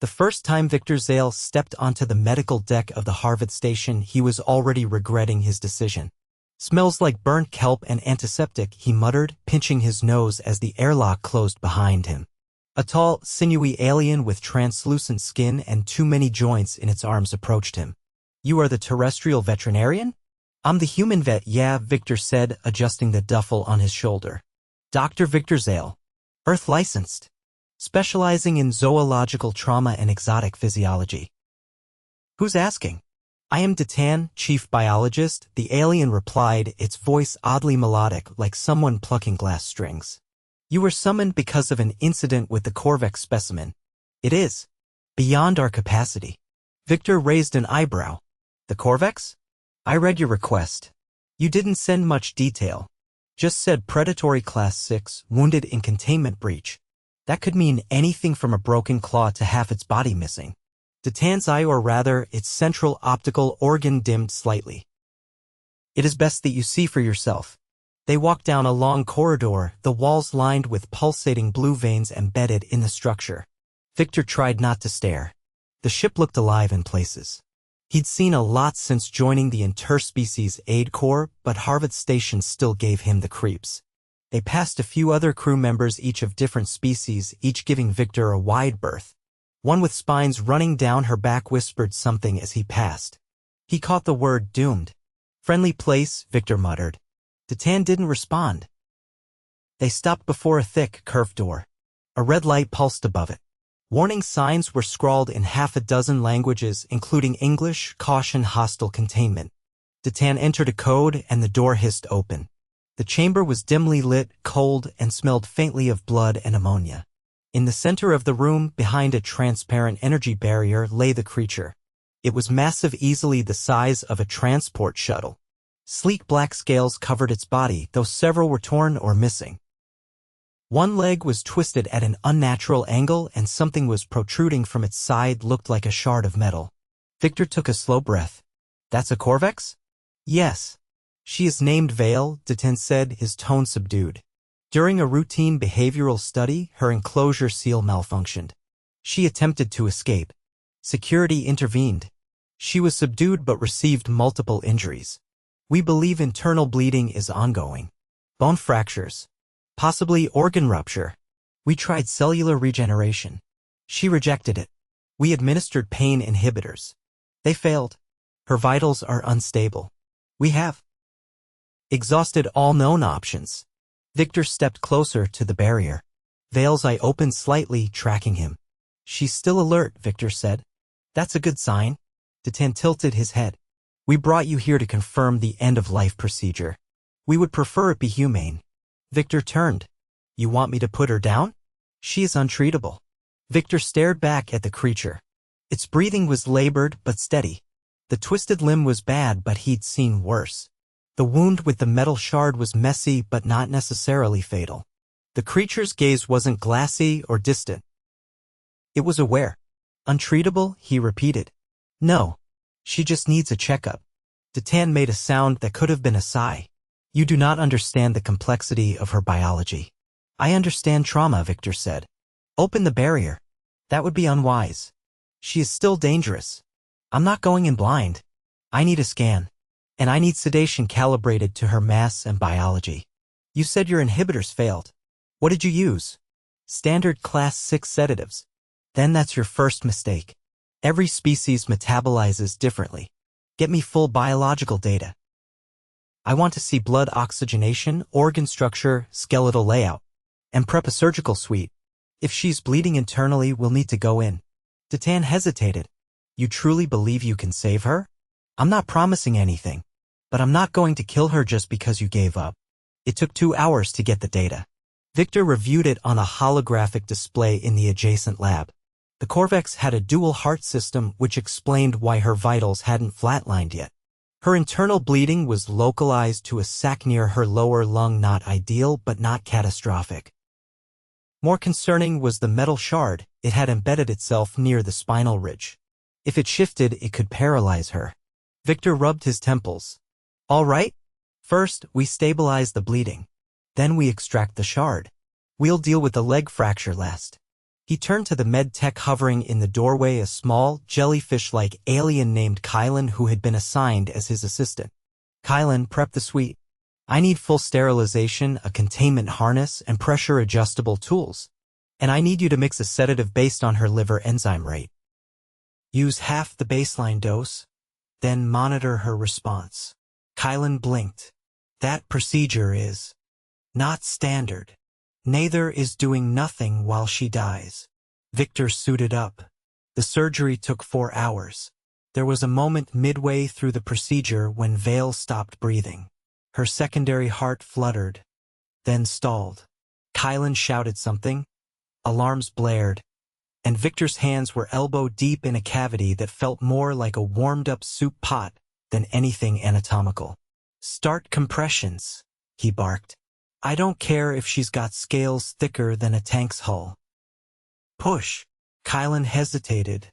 The first time Viktor Zale stepped onto the medical deck of the Harvathe Station, he was already regretting his decision. "Smells like burnt kelp and antiseptic," he muttered, pinching his nose as the airlock closed behind him. A tall, sinewy alien with translucent skin and too many joints in its arms approached him. "You are the terrestrial veterinarian?" "I'm the human vet, yeah," Viktor said, adjusting the duffel on his shoulder. "Dr. Viktor Zale. Earth licensed. Specializing in zoological trauma and exotic physiology." "Who's asking?" "I am Datan, chief biologist," the alien replied, its voice oddly melodic, like someone plucking glass strings. "You were summoned because of an incident with the Corvex specimen." "It is beyond our capacity." Viktor raised an eyebrow. "The Corvex? I read your request. You didn't send much detail. Just said predatory class 6, wounded in containment breach. That could mean anything from a broken claw to half its body missing." Datan's eye, or rather, its central optical organ, dimmed slightly. "It is best that you see for yourself." They walked down a long corridor, the walls lined with pulsating blue veins embedded in the structure. Viktor tried not to stare. The ship looked alive in places. He'd seen a lot since joining the Interspecies Aid Corps, but Harvathe Station still gave him the creeps. They passed a few other crew members, each of different species, each giving Viktor a wide berth. One with spines running down her back whispered something as he passed. He caught the word doomed. "Friendly place," Viktor muttered. Datan didn't respond. They stopped before a thick, curved door. A red light pulsed above it. Warning signs were scrawled in half a dozen languages, including English: "Caution, hostile containment." Datan entered a code and the door hissed open. The chamber was dimly lit, cold, and smelled faintly of blood and ammonia. In the center of the room, behind a transparent energy barrier, lay the creature. It was massive, easily the size of a transport shuttle. Sleek black scales covered its body, though several were torn or missing. One leg was twisted at an unnatural angle, and something was protruding from its side, looked like a shard of metal. Viktor took a slow breath. "That's a Corvex?" "Yes. She is named Vael," Datan said, his tone subdued. "During a routine behavioral study, her enclosure seal malfunctioned. She attempted to escape. Security intervened. She was subdued but received multiple injuries. We believe internal bleeding is ongoing. Bone fractures. Possibly organ rupture. We tried cellular regeneration. She rejected it. We administered pain inhibitors. They failed. Her vitals are unstable. We have exhausted all known options." Viktor stepped closer to the barrier. Vael's eye opened slightly, tracking him. "She's still alert," Viktor said. "That's a good sign." Datan tilted his head. "We brought you here to confirm the end-of-life procedure. We would prefer it be humane." Viktor turned. "You want me to put her down?" "She is untreatable." Viktor stared back at the creature. Its breathing was labored but steady. The twisted limb was bad, but he'd seen worse. The wound with the metal shard was messy but not necessarily fatal. The creature's gaze wasn't glassy or distant. It was aware. "Untreatable?" he repeated. "No. She just needs a checkup." Datan made a sound that could have been a sigh. "You do not understand the complexity of her biology." "I understand trauma," Viktor said. "Open the barrier." "That would be unwise. She is still dangerous." "I'm not going in blind. I need a scan. And I need sedation calibrated to her mass and biology." "You said your inhibitors failed. What did you use?" "Standard class 6 sedatives." "Then that's your first mistake. Every species metabolizes differently. Get me full biological data. I want to see blood oxygenation, organ structure, skeletal layout, and prep a surgical suite. If she's bleeding internally, we'll need to go in." Datan hesitated. "You truly believe you can save her?" "I'm not promising anything. But I'm not going to kill her just because you gave up." It took 2 hours to get the data. Viktor reviewed it on a holographic display in the adjacent lab. The Corvex had a dual heart system, which explained why her vitals hadn't flatlined yet. Her internal bleeding was localized to a sac near her lower lung, not ideal but not catastrophic. More concerning was the metal shard. It had embedded itself near the spinal ridge. If it shifted, it could paralyze her. Viktor rubbed his temples. "All right. First, we stabilize the bleeding. Then we extract the shard. We'll deal with the leg fracture last." He turned to the med tech hovering in the doorway, a small, jellyfish-like alien named Kylan who had been assigned as his assistant. Kylan, prep the suite. I need full sterilization, a containment harness, and pressure-adjustable tools. And I need you to mix a sedative based on her liver enzyme rate. Use half the baseline dose, then monitor her response. Kylan blinked. That procedure is not standard. Neither is doing nothing while she dies. Viktor suited up. The surgery took 4 hours. There was a moment midway through the procedure when Vael stopped breathing. Her secondary heart fluttered, then stalled. Kylan shouted something. Alarms blared, and Viktor's hands were elbow-deep in a cavity that felt more like a warmed-up soup pot than anything anatomical. Start compressions, he barked. I don't care if she's got scales thicker than a tank's hull. Push. Kylan hesitated,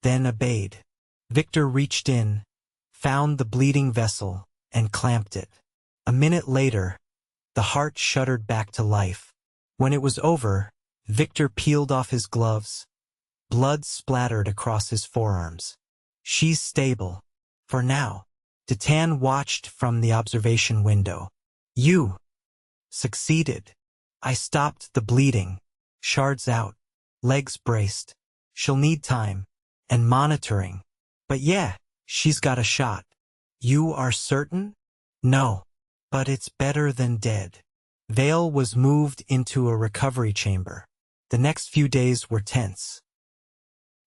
then obeyed. Viktor reached in, found the bleeding vessel, and clamped it. A minute later, the heart shuddered back to life. When it was over, Viktor peeled off his gloves. Blood splattered across his forearms. She's stable. For now. Titan watched from the observation window. You succeeded. I stopped the bleeding. Shards out. Legs braced. She'll need time. And monitoring. But yeah, she's got a shot. You are certain? No. But it's better than dead. Vael was moved into a recovery chamber. The next few days were tense.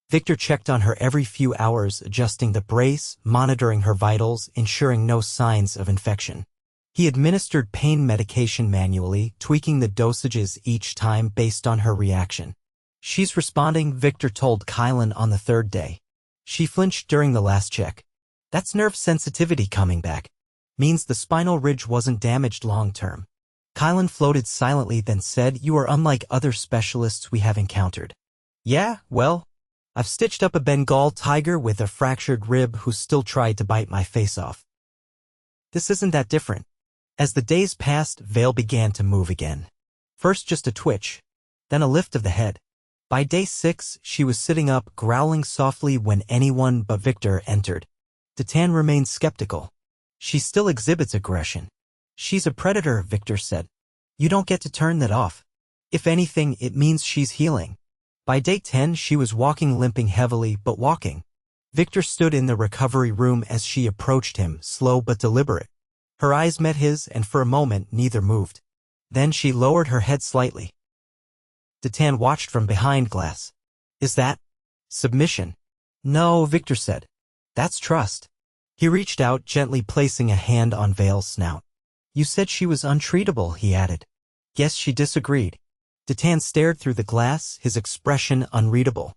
Viktor checked on her every few hours, adjusting the brace, monitoring her vitals, ensuring no signs of infection. He administered pain medication manually, tweaking the dosages each time based on her reaction. She's responding, Viktor told Kylan on the 3rd day. She flinched during the last check. That's nerve sensitivity coming back. Means the spinal ridge wasn't damaged long-term. Kylan floated silently, then said, You are unlike other specialists we have encountered. Yeah, well, I've stitched up a Bengal tiger with a fractured rib who still tried to bite my face off. This isn't that different. As the days passed, Vael began to move again. First just a twitch, then a lift of the head. By day 6, she was sitting up, growling softly when anyone but Viktor entered. Titan remained skeptical. She still exhibits aggression. She's a predator, Viktor said. You don't get to turn that off. If anything, it means she's healing. By day 10, she was walking, limping heavily, but walking. Viktor stood in the recovery room as she approached him, slow but deliberate. Her eyes met his, and for a moment, neither moved. Then she lowered her head slightly. Titan watched from behind glass. Is that submission? No, Viktor said. That's trust. He reached out, gently placing a hand on Vael's snout. You said she was untreatable, he added. Yes, she disagreed. Titan stared through the glass, his expression unreadable.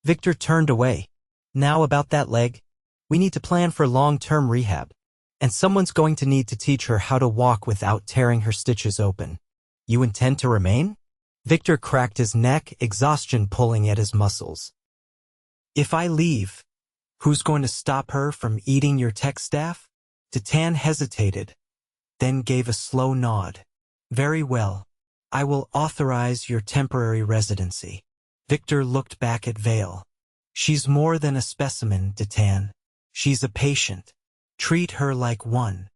Viktor turned away. Now about that leg. We need to plan for long-term rehab. And someone's going to need to teach her how to walk without tearing her stitches open. You intend to remain? Viktor cracked his neck, exhaustion pulling at his muscles. If I leave, who's going to stop her from eating your tech staff? Titan hesitated, then gave a slow nod. Very well. I will authorize your temporary residency. Viktor looked back at Vael. She's more than a specimen, Titan. She's a patient. Treat her like one.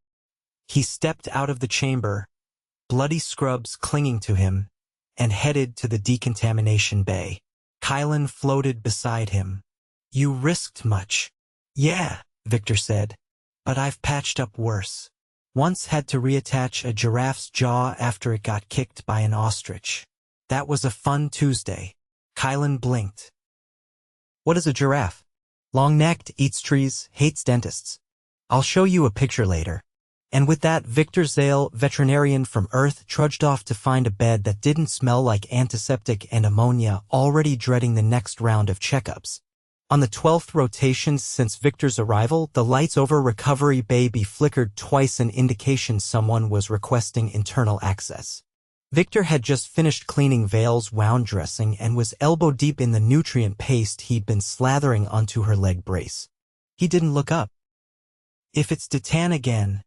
He stepped out of the chamber, bloody scrubs clinging to him, and headed to the decontamination bay. Kylan floated beside him. You risked much. Yeah, Viktor said, but I've patched up worse. Once had to reattach a giraffe's jaw after it got kicked by an ostrich. That was a fun Tuesday. Kylan blinked. What is a giraffe? Long-necked, eats trees, hates dentists. I'll show you a picture later. And with that, Viktor Zale, veterinarian from Earth, trudged off to find a bed that didn't smell like antiseptic and ammonia, already dreading the next round of checkups. On the 12th rotation since Viktor's arrival, the lights over Recovery Bay flickered twice, an indication someone was requesting internal access. Viktor had just finished cleaning Vael's wound dressing and was elbow-deep in the nutrient paste he'd been slathering onto her leg brace. He didn't look up. If it's Titan again,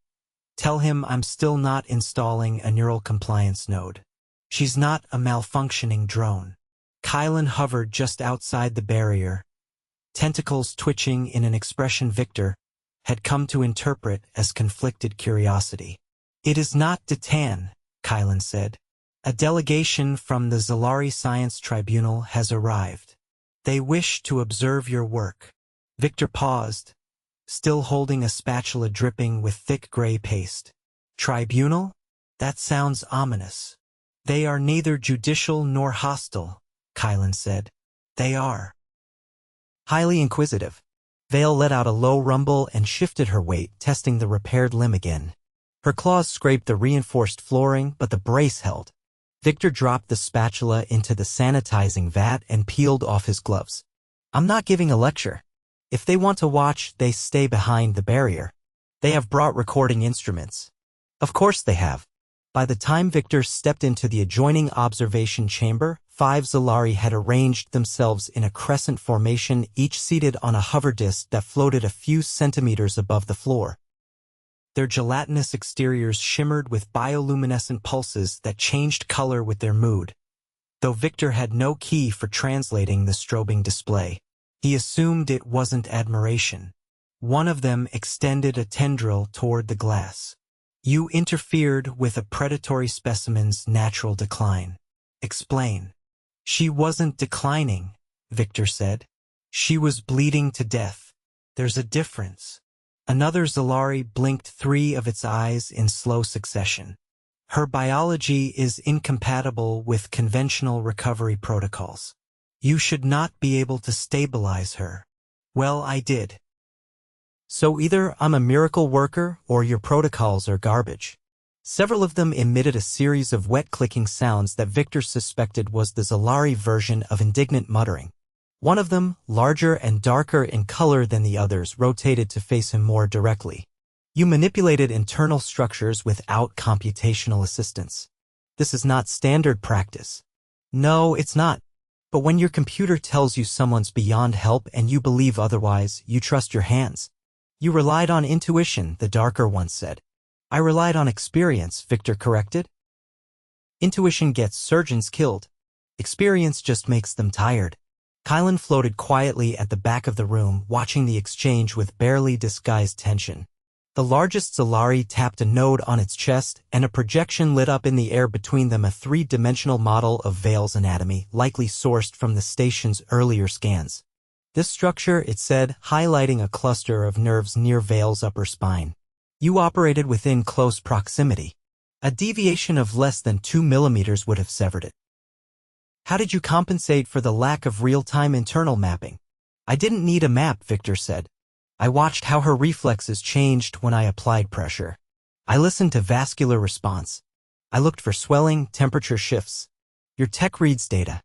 tell him I'm still not installing a neural compliance node. She's not a malfunctioning drone. Kylan hovered just outside the barrier, tentacles twitching in an expression Viktor had come to interpret as conflicted curiosity. "It is not Detan," Kylan said. "A delegation from the Zalari Science Tribunal has arrived. They wish to observe your work." Viktor paused, still holding a spatula dripping with thick gray paste. "Tribunal? That sounds ominous." "They are neither judicial nor hostile," Kylan said. "They are highly inquisitive." Vael let out a low rumble and shifted her weight, testing the repaired limb again. Her claws scraped the reinforced flooring, but the brace held. Viktor dropped the spatula into the sanitizing vat and peeled off his gloves. "I'm not giving a lecture. If they want to watch, they stay behind the barrier. They have brought recording instruments." Of course they have. By the time Viktor stepped into the adjoining observation chamber, 5 Zalari had arranged themselves in a crescent formation, each seated on a hover disc that floated a few centimeters above the floor. Their gelatinous exteriors shimmered with bioluminescent pulses that changed color with their mood. Though Viktor had no key for translating the strobing display, he assumed it wasn't admiration. One of them extended a tendril toward the glass. "You interfered with a predatory specimen's natural decline. Explain." "She wasn't declining," Viktor said. "She was bleeding to death. There's a difference." Another Zalari blinked 3 of its eyes in slow succession. "Her biology is incompatible with conventional recovery protocols. You should not be able to stabilize her." "Well, I did. So either I'm a miracle worker or your protocols are garbage." Several of them emitted a series of wet clicking sounds that Viktor suspected was the Zalari version of indignant muttering. One of them, larger and darker in color than the others, rotated to face him more directly. "You manipulated internal structures without computational assistance. This is not standard practice." "No, it's not. But when your computer tells you someone's beyond help and you believe otherwise, you trust your hands." "You relied on intuition," the darker one said. "I relied on experience," Viktor corrected. "Intuition gets surgeons killed. Experience just makes them tired." Kylan floated quietly at the back of the room, watching the exchange with barely disguised tension. The largest Zalari tapped a node on its chest, and a projection lit up in the air between them, a 3-dimensional model of Vael's anatomy, likely sourced from the station's earlier scans. "This structure," it said, highlighting a cluster of nerves near Vael's upper spine. "You operated within close proximity. A deviation of less than 2 millimeters would have severed it." "How did you compensate for the lack of real-time internal mapping?" "I didn't need a map," Viktor said. "I watched how her reflexes changed when I applied pressure. I listened to vascular response. I looked for swelling, temperature shifts. Your tech reads data.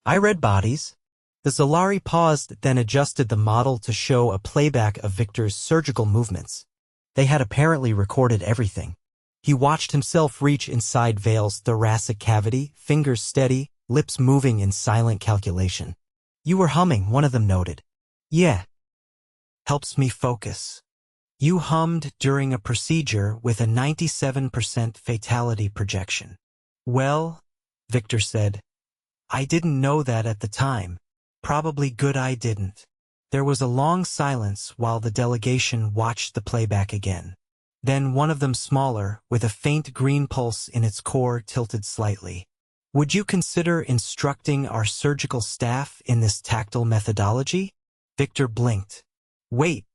I read bodies." The Zalari paused, then adjusted the model to show a playback of Viktor's surgical movements. They had apparently recorded everything. He watched himself reach inside Vael's thoracic cavity, fingers steady, lips moving in silent calculation. "You were humming," one of them noted. "Yeah. Helps me focus." "You hummed during a procedure with a 97% fatality projection." "Well," Viktor said, "I didn't know that at the time. Probably good I didn't." There was a long silence while the delegation watched the playback again. Then one of them, smaller, with a faint green pulse in its core, tilted slightly. "Would you consider instructing our surgical staff in this tactile methodology?" Viktor blinked. "Wait,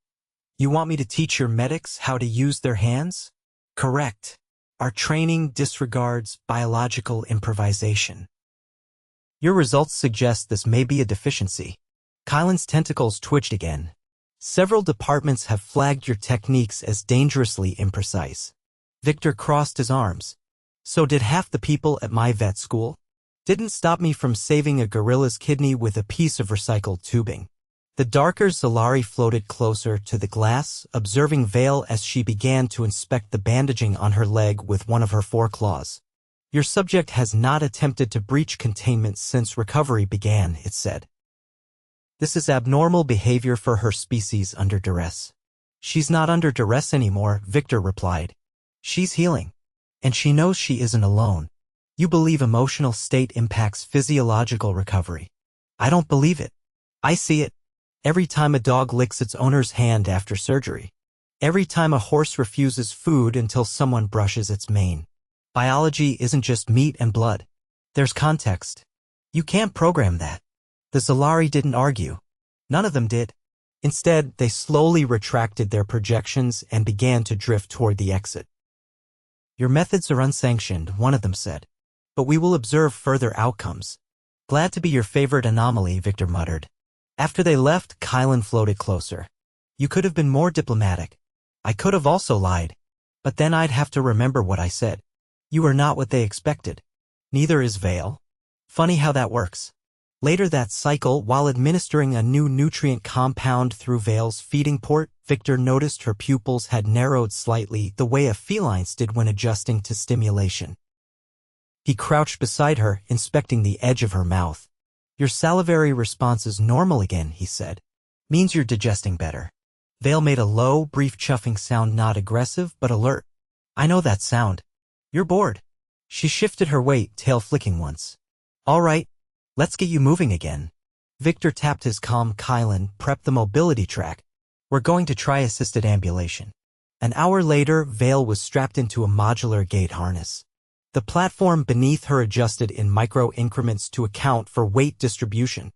you want me to teach your medics how to use their hands?" "Correct. Our training disregards biological improvisation." "Your results suggest this may be a deficiency." Kylan's tentacles twitched again. "Several departments have flagged your techniques as dangerously imprecise." Viktor crossed his arms. "So did half the people at my vet school. Didn't stop me from saving a gorilla's kidney with a piece of recycled tubing." The darker Zalari floated closer to the glass, observing Vael as she began to inspect the bandaging on her leg with one of her 4 claws. "Your subject has not attempted to breach containment since recovery began," it said. "This is abnormal behavior for her species under duress." "She's not under duress anymore," Viktor replied. "She's healing. And she knows she isn't alone. You believe emotional state impacts physiological recovery. I don't believe it. I see it. Every time a dog licks its owner's hand after surgery. Every time a horse refuses food until someone brushes its mane. Biology isn't just meat and blood. There's context. You can't program that. The Zalari didn't argue. None of them did. Instead, they slowly retracted their projections and began to drift toward the exit. Your methods are unsanctioned, one of them said. But we will observe further outcomes. Glad to be your favorite anomaly, Viktor muttered. After they left, Kylan floated closer. You could have been more diplomatic. I could have also lied. But then I'd have to remember what I said. You are not what they expected. Neither is Vael. Funny how that works. Later that cycle, while administering a new nutrient compound through Vael's feeding port, Viktor noticed her pupils had narrowed slightly the way a feline's did when adjusting to stimulation. He crouched beside her, inspecting the edge of her mouth. Your salivary response is normal again, he said. Means you're digesting better. Vael made a low, brief chuffing sound, not aggressive, but alert. I know that sound. You're bored. She shifted her weight, tail flicking once. All right, let's get you moving again. Viktor tapped his calm Kylan, prepped the mobility track. We're going to try assisted ambulation. An hour later, Vael was strapped into a modular gait harness. The platform beneath her adjusted in micro increments to account for weight distribution.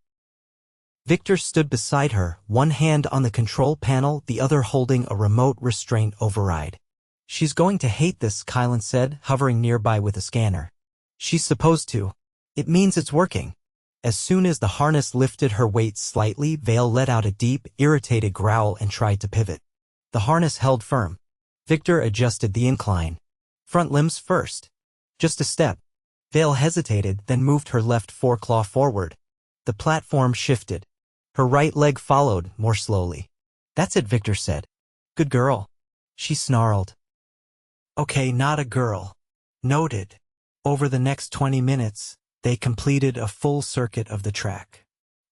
Viktor stood beside her, one hand on the control panel, the other holding a remote restraint override. She's going to hate this, Kylan said, hovering nearby with a scanner. She's supposed to. It means it's working. As soon as the harness lifted her weight slightly, Vael let out a deep, irritated growl and tried to pivot. The harness held firm. Viktor adjusted the incline. Front limbs first. Just a step. Vael hesitated, then moved her left foreclaw forward. The platform shifted. Her right leg followed, more slowly. That's it, Viktor said. Good girl. She snarled. Okay, not a girl. Noted. Over the next 20 minutes, they completed a full circuit of the track.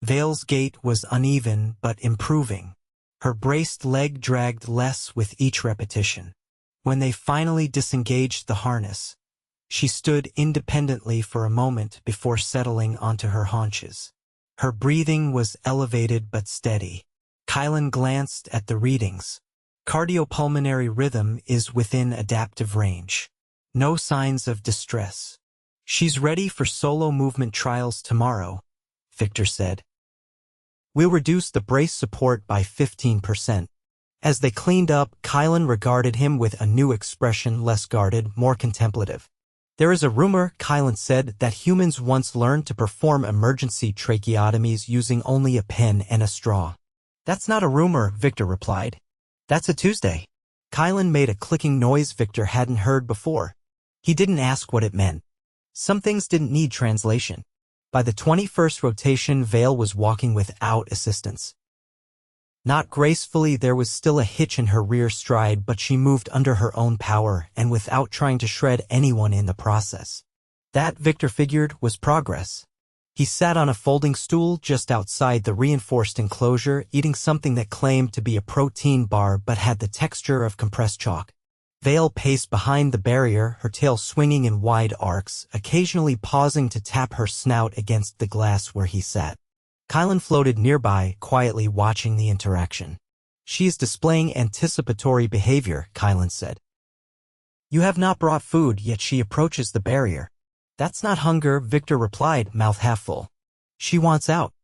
Vael's gait was uneven but improving. Her braced leg dragged less with each repetition. When they finally disengaged the harness, she stood independently for a moment before settling onto her haunches. Her breathing was elevated but steady. Kylan glanced at the readings. Cardiopulmonary rhythm is within adaptive range. No signs of distress. She's ready for solo movement trials tomorrow, Viktor said. We'll reduce the brace support by 15%. As they cleaned up, Kylan regarded him with a new expression, less guarded, more contemplative. There is a rumor, Kylan said, that humans once learned to perform emergency tracheotomies using only a pen and a straw. That's not a rumor, Viktor replied. That's a Tuesday. Kylan made a clicking noise Viktor hadn't heard before. He didn't ask what it meant. Some things didn't need translation. By the 21st rotation, Vael was walking without assistance. Not gracefully, there was still a hitch in her rear stride, but she moved under her own power and without trying to shred anyone in the process. That, Viktor figured, was progress. He sat on a folding stool just outside the reinforced enclosure, eating something that claimed to be a protein bar but had the texture of compressed chalk. Vael paced behind the barrier, her tail swinging in wide arcs, occasionally pausing to tap her snout against the glass where he sat. Kylan floated nearby, quietly watching the interaction. She is displaying anticipatory behavior, Kylan said. You have not brought food, yet she approaches the barrier. That's not hunger, Viktor replied, mouth half full. She wants out.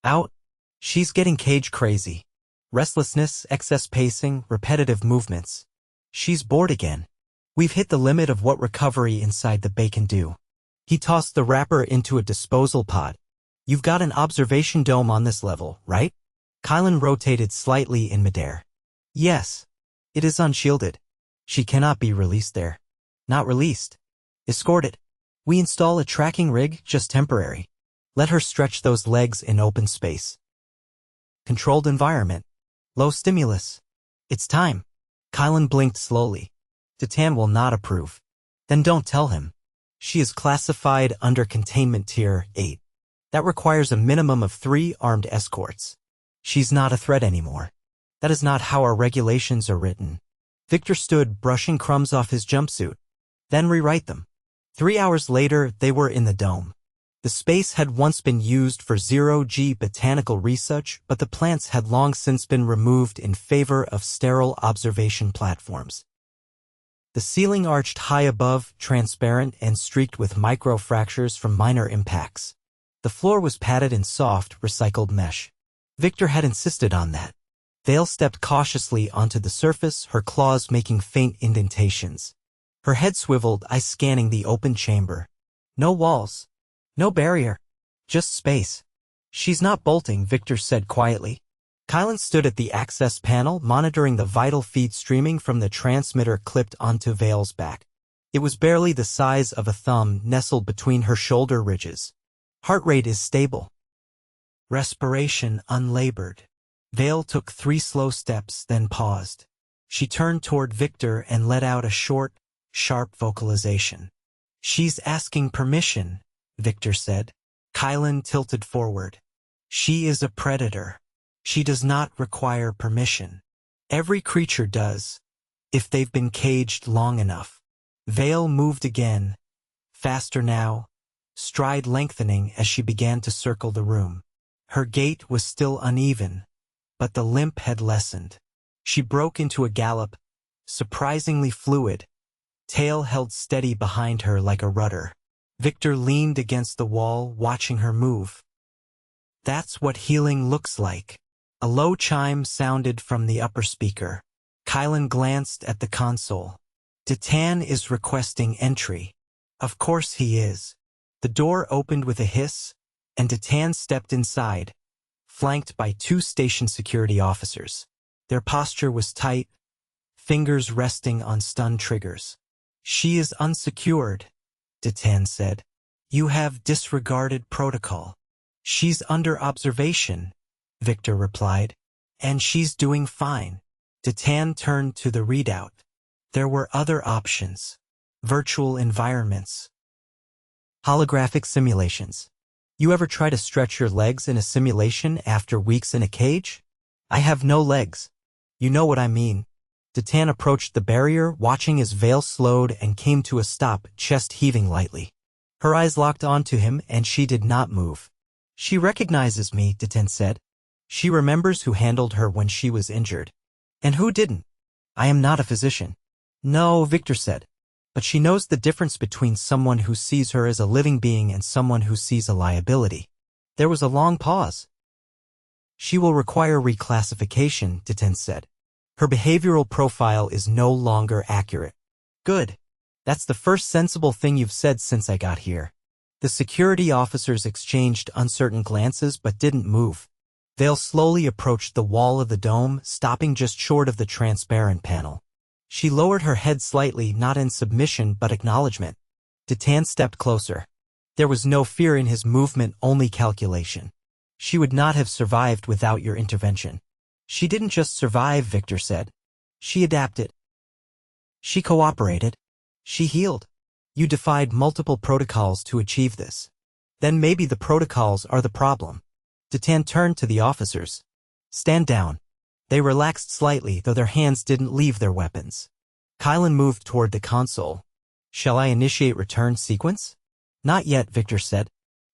Out? She's getting cage crazy. Restlessness, excess pacing, repetitive movements. She's bored again. We've hit the limit of what recovery inside the bay can do. He tossed the wrapper into a disposal pod. You've got an observation dome on this level, right? Kylan rotated slightly in midair. Yes. It is unshielded. She cannot be released there. Not released. Escorted. We install a tracking rig, just temporary. Let her stretch those legs in open space. Controlled environment. Low stimulus. It's time. Kylan blinked slowly. Titan will not approve. Then don't tell him. She is classified under Containment Tier 8. That requires a minimum of 3 armed escorts. She's not a threat anymore. That is not how our regulations are written. Viktor stood, brushing crumbs off his jumpsuit. Then rewrite them. 3 hours later, they were in the dome. The space had once been used for zero-G botanical research, but the plants had long since been removed in favor of sterile observation platforms. The ceiling arched high above, transparent and streaked with microfractures from minor impacts. The floor was padded in soft, recycled mesh. Viktor had insisted on that. Vael stepped cautiously onto the surface, her claws making faint indentations. Her head swiveled, eyes scanning the open chamber. No walls. No barrier. Just space. She's not bolting, Viktor said quietly. Kylan stood at the access panel, monitoring the vital feed streaming from the transmitter clipped onto Vael's back. It was barely the size of a thumb, nestled between her shoulder ridges. Heart rate is stable. Respiration unlabored. Vael took 3 slow steps, then paused. She turned toward Viktor and let out a short, sharp vocalization. She's asking permission, Viktor said. Kylan tilted forward. She is a predator. She does not require permission. Every creature does, if they've been caged long enough. Vael moved again, faster now, stride lengthening as she began to circle the room. Her gait was still uneven, but the limp had lessened. She broke into a gallop, surprisingly fluid, tail held steady behind her like a rudder. Viktor leaned against the wall, watching her move. That's what healing looks like. A low chime sounded from the upper speaker. Kylan glanced at the console. Titan is requesting entry. Of course he is. The door opened with a hiss, and Titan stepped inside, flanked by 2 station security officers. Their posture was tight, fingers resting on stun triggers. She is unsecured, Titan said. You have disregarded protocol. She's under observation, Viktor replied. And she's doing fine. Titan turned to the readout. There were other options. Virtual environments. Holographic simulations. You ever try to stretch your legs in a simulation after weeks in a cage? I have no legs. You know what I mean. Titan approached the barrier, watching as Vael slowed and came to a stop, chest heaving lightly. Her eyes locked onto him, and she did not move. She recognizes me, Titan said. She remembers who handled her when she was injured. And who didn't? I am not a physician. No, Viktor said. But she knows the difference between someone who sees her as a living being and someone who sees a liability. There was a long pause. She will require reclassification, Titan said. Her behavioral profile is no longer accurate. Good. That's the first sensible thing you've said since I got here. The security officers exchanged uncertain glances but didn't move. Vael slowly approached the wall of the dome, stopping just short of the transparent panel. She lowered her head slightly, not in submission but acknowledgement. Titan stepped closer. There was no fear in his movement, only calculation. She would not have survived without your intervention. She didn't just survive, Viktor said. She adapted. She cooperated. She healed. You defied multiple protocols to achieve this. Then maybe the protocols are the problem. Titan turned to the officers. Stand down. They relaxed slightly, though their hands didn't leave their weapons. Kylan moved toward the console. Shall I initiate return sequence? Not yet, Viktor said.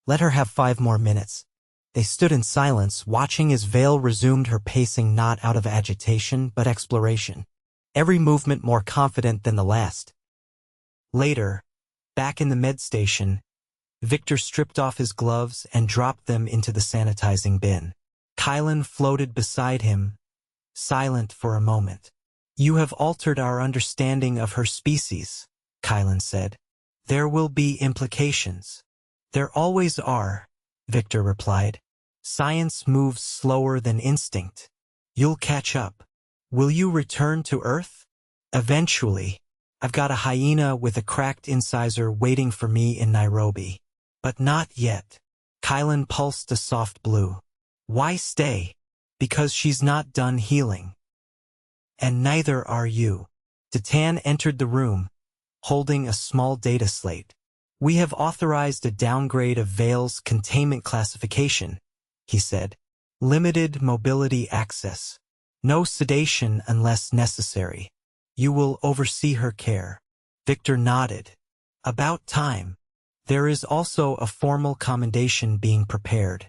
Let her have 5 more minutes. They stood in silence, watching as Vael resumed her pacing, not out of agitation but exploration. Every movement more confident than the last. Later, back in the med station, Viktor stripped off his gloves and dropped them into the sanitizing bin. Kylan floated beside him, silent for a moment. You have altered our understanding of her species, Kylan said. There will be implications. There always are, Viktor replied. Science moves slower than instinct. You'll catch up. Will you return to Earth? Eventually. I've got a hyena with a cracked incisor waiting for me in Nairobi. But not yet. Kylan pulsed a soft blue. Why stay? Because she's not done healing. And neither are you. Titan entered the room, holding a small data slate. We have authorized a downgrade of Vael's containment classification, he said. Limited mobility access. No sedation unless necessary. You will oversee her care. Viktor nodded. About time. There is also a formal commendation being prepared.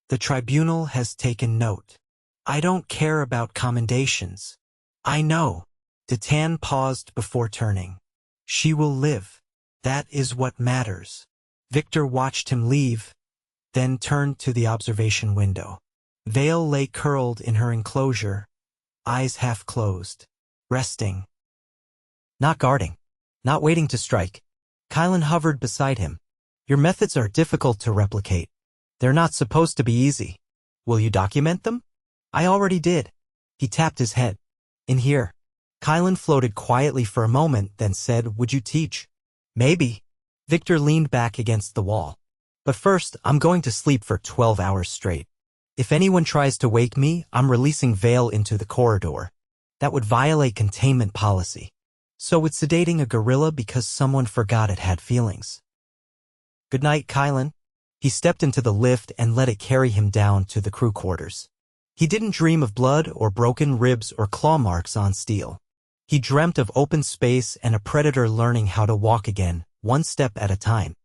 The tribunal has taken note. I don't care about commendations. I know. Titan paused before turning. She will live. That is what matters. Viktor watched him leave, then turned to the observation window. Vael lay curled in her enclosure, eyes half closed, resting. Not guarding. Not waiting to strike. Kylan hovered beside him. Your methods are difficult to replicate. They're not supposed to be easy. Will you document them? I already did. He tapped his head. In here. Kylan floated quietly for a moment, then said, would you teach? Maybe. Viktor leaned back against the wall. But first, I'm going to sleep for 12 hours straight. If anyone tries to wake me, I'm releasing Vael into the corridor. That would violate containment policy. So would sedating a gorilla because someone forgot it had feelings. Good night, Kylan. He stepped into the lift and let it carry him down to the crew quarters. He didn't dream of blood or broken ribs or claw marks on steel. He dreamt of open space and a predator learning how to walk again, one step at a time.